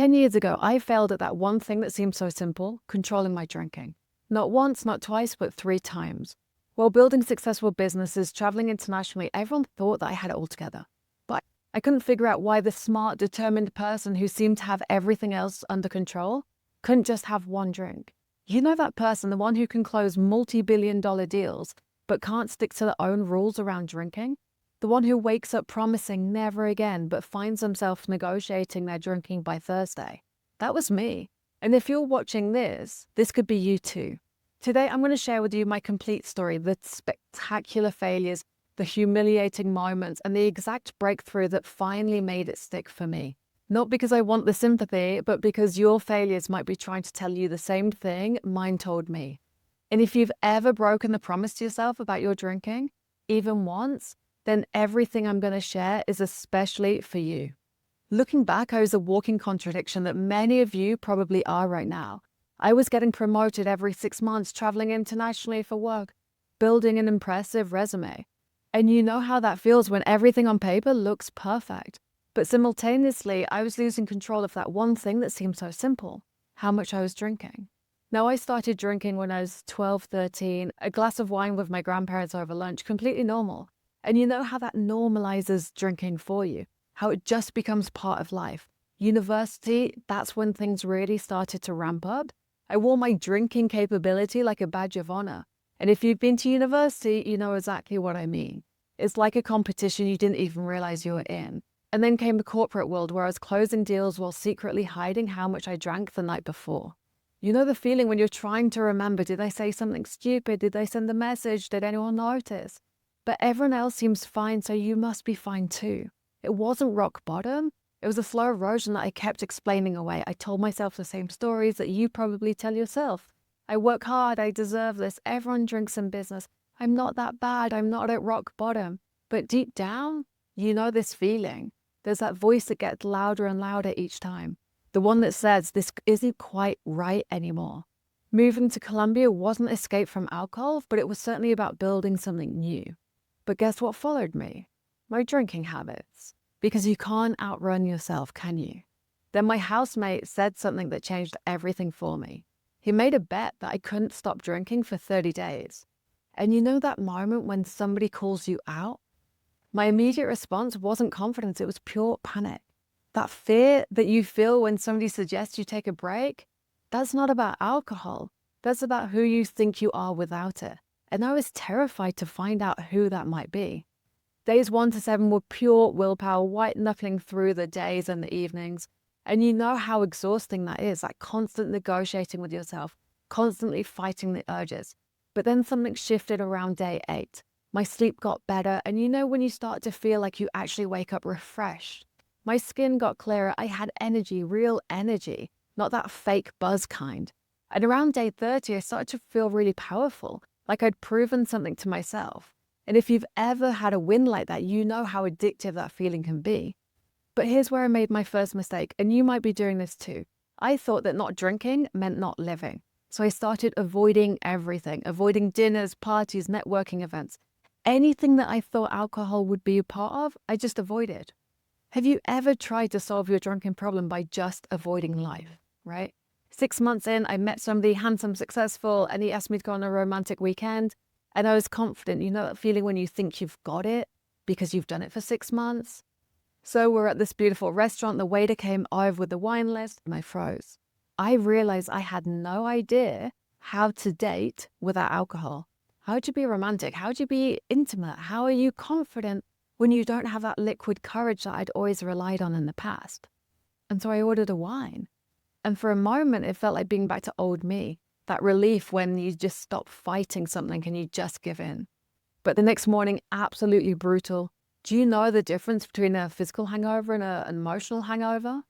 10 years ago, I failed at that one thing that seemed so simple, controlling my drinking. Not once, not twice, but 3 times. While building successful businesses, traveling internationally, everyone thought that I had it all together. But I couldn't figure out why the smart, determined person who seemed to have everything else under control couldn't just have one drink. You know that person, the one who can close multi-billion-dollar deals, but can't stick to their own rules around drinking? The one who wakes up promising never again, but finds themselves negotiating their drinking by Thursday. That was me. And if you're watching this could be you too. Today, I'm going to share with you my complete story, the spectacular failures, the humiliating moments, and the exact breakthrough that finally made it stick for me. Not because I want the sympathy, but because your failures might be trying to tell you the same thing mine told me. And if you've ever broken the promise to yourself about your drinking, even once, then everything I'm going to share is especially for you. Looking back, I was a walking contradiction that many of you probably are right now. I was getting promoted every 6 months, traveling internationally for work, building an impressive resume. And you know how that feels when everything on paper looks perfect. But simultaneously, I was losing control of that one thing that seemed so simple, how much I was drinking. Now, I started drinking when I was 12, 13, a glass of wine with my grandparents over lunch, completely normal. And you know how that normalizes drinking for you, how it just becomes part of life. University, that's when things really started to ramp up. I wore my drinking capability like a badge of honor. And if you've been to university, you know exactly what I mean. It's like a competition you didn't even realize you were in. And then came the corporate world where I was closing deals while secretly hiding how much I drank the night before. You know the feeling when you're trying to remember, did I say something stupid? Did I send a message? Did anyone notice? But everyone else seems fine, so you must be fine too. It wasn't rock bottom. It was a slow erosion that I kept explaining away. I told myself the same stories that you probably tell yourself. I work hard, I deserve this, everyone drinks in business. I'm not that bad, I'm not at rock bottom. But deep down, you know this feeling. There's that voice that gets louder and louder each time. The one that says, this isn't quite right anymore. Moving to Colombia wasn't escape from alcohol, but it was certainly about building something new. But guess what followed me? My drinking habits. Because you can't outrun yourself, can you? Then my housemate said something that changed everything for me. He made a bet that I couldn't stop drinking for 30 days. And you know that moment when somebody calls you out? My immediate response wasn't confidence, it was pure panic. That fear that you feel when somebody suggests you take a break, that's not about alcohol. That's about who you think you are without it. And I was terrified to find out who that might be. Days 1 to 7 were pure willpower, white-knuckling through the days and the evenings. And you know how exhausting that is, that constant negotiating with yourself, constantly fighting the urges. But then something shifted around day 8. My sleep got better, and you know when you start to feel like you actually wake up refreshed. My skin got clearer, I had energy, real energy, not that fake buzz kind. And around day 30, I started to feel really powerful, like I'd proven something to myself. And if you've ever had a win like that, you know how addictive that feeling can be. But here's where I made my first mistake, and you might be doing this too. I thought that not drinking meant not living. So I started avoiding everything, avoiding dinners, parties, networking events. Anything that I thought alcohol would be a part of, I just avoided. Have you ever tried to solve your drinking problem by just avoiding life, right? 6 months in, I met somebody handsome, successful, and he asked me to go on a romantic weekend. And I was confident, you know that feeling when you think you've got it because you've done it for 6 months? So we're at this beautiful restaurant, the waiter came over with the wine list, and I froze. I realized I had no idea how to date without alcohol. How do you be romantic? How do you be intimate? How are you confident when you don't have that liquid courage that I'd always relied on in the past? And so I ordered a wine. And for a moment, it felt like being back to old me. That relief when you just stop fighting something and you just give in. But the next morning, absolutely brutal. Do you know the difference between a physical hangover and an emotional hangover?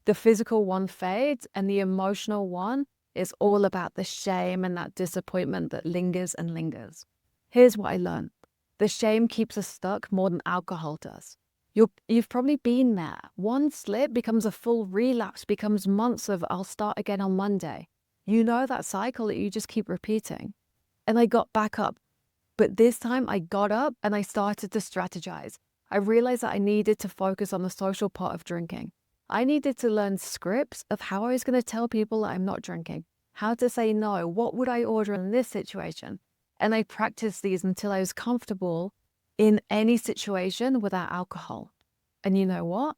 The physical one fades, and the emotional one is all about the shame and that disappointment that lingers and lingers. Here's what I learned. The shame keeps us stuck more than alcohol does. You've probably been there. One slip becomes a full relapse, becomes months of I'll start again on Monday. You know that cycle that you just keep repeating. And I got back up. But this time I got up and I started to strategize. I realized that I needed to focus on the social part of drinking. I needed to learn scripts of how I was going to tell people that I'm not drinking, how to say no, what would I order in this situation. And I practiced these until I was comfortable in any situation without alcohol. And you know what?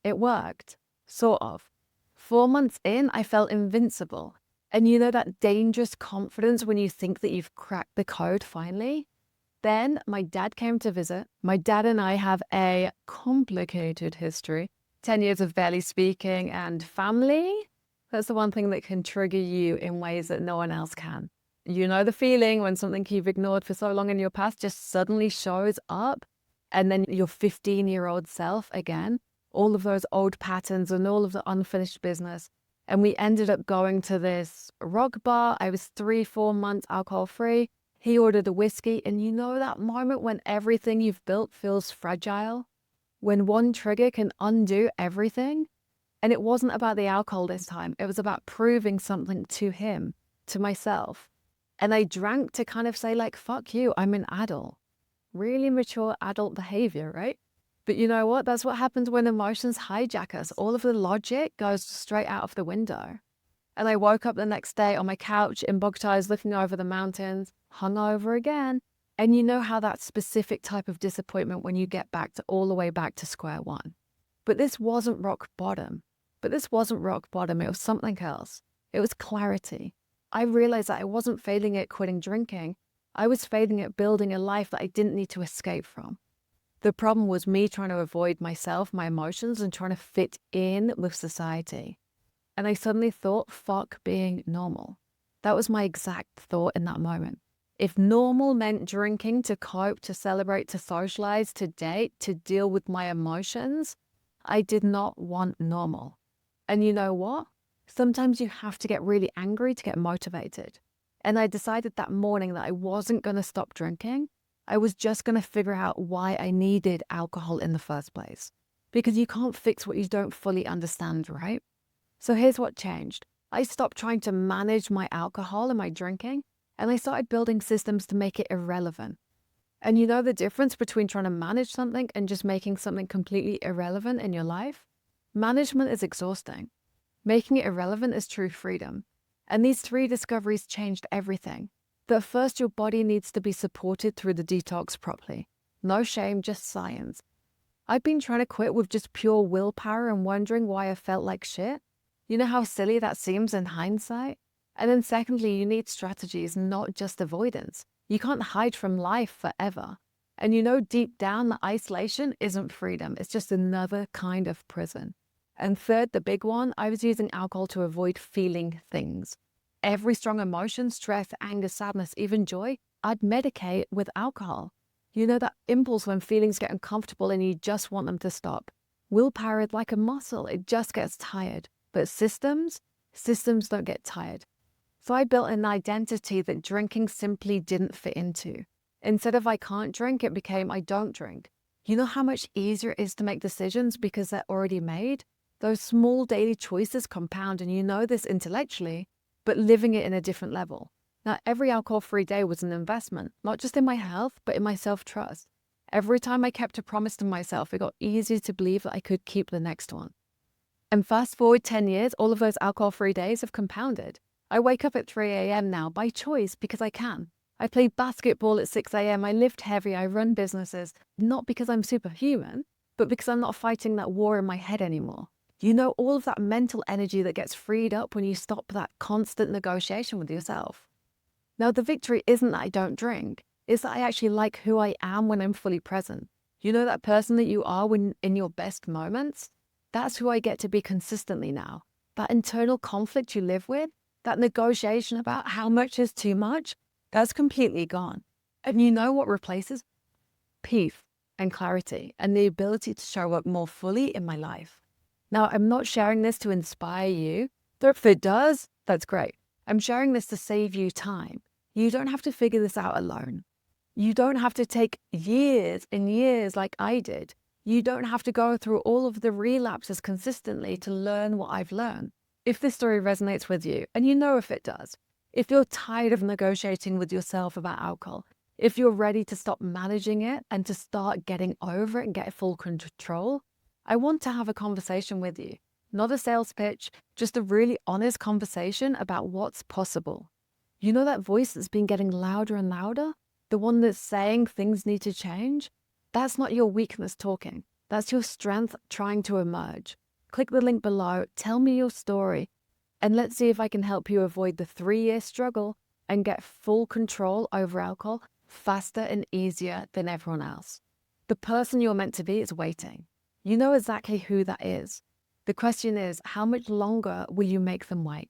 It worked, sort of. 4 months in, I felt invincible. And you know that dangerous confidence when you think that you've cracked the code finally? Then my dad came to visit. My dad and I have a complicated history, 10 years of barely speaking, and family. That's the one thing that can trigger you in ways that no one else can. You know the feeling when something you've ignored for so long in your past just suddenly shows up, and then your 15-year-old self again, all of those old patterns and all of the unfinished business. And we ended up going to this rock bar. I was 3-4 months alcohol free. He ordered a whiskey, and you know that moment when everything you've built feels fragile? When one trigger can undo everything? And it wasn't about the alcohol this time. It was about proving something to him, to myself. And I drank to kind of say like, fuck you, I'm an adult. Really mature adult behavior, right? But you know what? That's what happens when emotions hijack us. All of the logic goes straight out of the window. And I woke up the next day on my couch in bog ties, looking over the mountains, hungover again. And you know how that specific type of disappointment when you get back to all the way back to square one. But this wasn't rock bottom. It was something else. It was clarity. I realized that I wasn't failing at quitting drinking. I was failing at building a life that I didn't need to escape from. The problem was me trying to avoid myself, my emotions, and trying to fit in with society. And I suddenly thought, fuck being normal. That was my exact thought in that moment. If normal meant drinking to cope, to celebrate, to socialize, to date, to deal with my emotions, I did not want normal. And you know what? Sometimes you have to get really angry to get motivated. And I decided that morning that I wasn't going to stop drinking. I was just going to figure out why I needed alcohol in the first place. Because you can't fix what you don't fully understand, right? So here's what changed. I stopped trying to manage my alcohol and my drinking, and I started building systems to make it irrelevant. And you know the difference between trying to manage something and just making something completely irrelevant in your life? Management is exhausting. Making it irrelevant is true freedom. And these 3 discoveries changed everything. But first, your body needs to be supported through the detox properly. No shame, just science. I've been trying to quit with just pure willpower and wondering why I felt like shit. You know how silly that seems in hindsight? And then secondly, you need strategies, not just avoidance. You can't hide from life forever. And you know deep down that isolation isn't freedom. It's just another kind of prison. And third, the big one, I was using alcohol to avoid feeling things. Every strong emotion, stress, anger, sadness, even joy, I'd medicate with alcohol. You know that impulse when feelings get uncomfortable and you just want them to stop. Willpower is like a muscle. It just gets tired. But systems don't get tired. So I built an identity that drinking simply didn't fit into. Instead of I can't drink, it became I don't drink. You know how much easier it is to make decisions because they're already made? Those small daily choices compound, and you know this intellectually, but living it in a different level. Now, every alcohol-free day was an investment, not just in my health, but in my self-trust. Every time I kept a promise to myself, it got easier to believe that I could keep the next one. And fast forward 10 years, all of those alcohol-free days have compounded. I wake up at 3 a.m. now by choice because I can. I play basketball at 6 a.m. I lift heavy. I run businesses, not because I'm superhuman, but because I'm not fighting that war in my head anymore. You know, all of that mental energy that gets freed up when you stop that constant negotiation with yourself. Now, the victory isn't that I don't drink. It's that I actually like who I am when I'm fully present. You know that person that you are when in your best moments? That's who I get to be consistently now. That internal conflict you live with, that negotiation about how much is too much, that's completely gone. And you know what replaces? Peace and clarity and the ability to show up more fully in my life. Now, I'm not sharing this to inspire you, though if it does, that's great. I'm sharing this to save you time. You don't have to figure this out alone. You don't have to take years and years like I did. You don't have to go through all of the relapses consistently to learn what I've learned. If this story resonates with you, and you know if it does, if you're tired of negotiating with yourself about alcohol, if you're ready to stop managing it and to start getting over it and get full control, I want to have a conversation with you. Not a sales pitch, just a really honest conversation about what's possible. You know that voice that's been getting louder and louder? The one that's saying things need to change? That's not your weakness talking. That's your strength trying to emerge. Click the link below, tell me your story, and let's see if I can help you avoid the 3-year struggle and get full control over alcohol faster and easier than everyone else. The person you're meant to be is waiting. You know exactly who that is. The question is, how much longer will you make them wait?